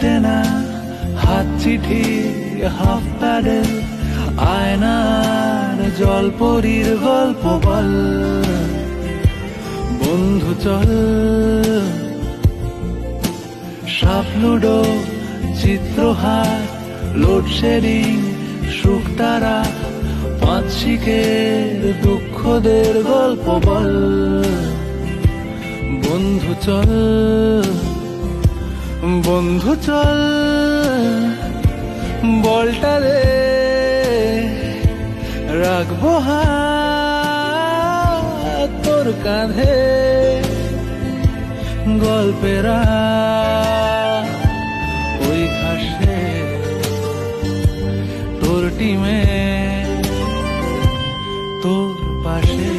কাটে না, হাত চিঠি হাফ প্যাডেল, আয়নার জলপরীর গল্প বল। বন্ধু চল, সাপ লুডো, চিত্রহার, লোডশেডিং, সুখ তারা, পাঁচ শিখের দুঃখদের গল্প বল। বন্ধু চল, বন্ধু চল, বলটা দে, রাখবো হাত তোর কাঁধে, গল্পেরা ওই ঘাসে তোর টিমে তোর পাশে।